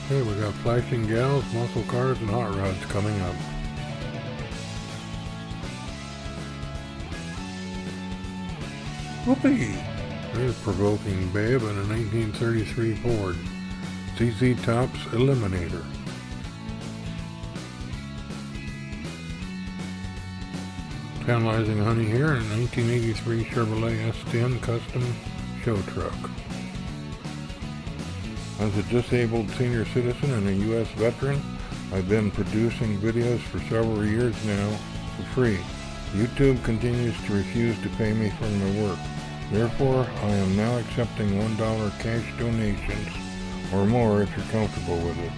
Hey, we got flashing gals, muscle cars, and hot rods coming up. Whoopee! There's Provoking Babe in a 1933 Ford ZZ Top's Eliminator. Tantalizing Honey here in a 1983 Chevrolet S10 Custom Show Truck. As a disabled senior citizen and a U.S. veteran, I've been producing videos for several years now for free. YouTube continues to refuse to pay me for my work. Therefore, I am now accepting $1 cash donations or more if you're comfortable with it.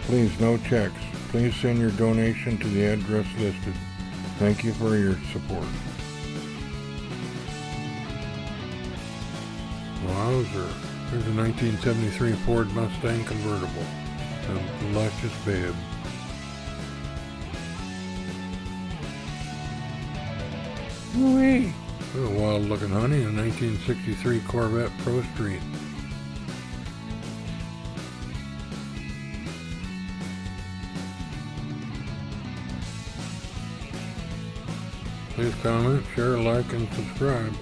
Please, no checks. Please send your donation to the address listed. Thank you for your support. Wowzer. Here's a 1973 Ford Mustang convertible. A luscious babe. Whee! A wild looking honey in a 1963 Corvette Pro Street. Please comment, share, like, and subscribe.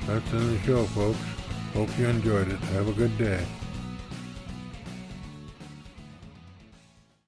That's in the show, folks. Hope you enjoyed it. Have a good day.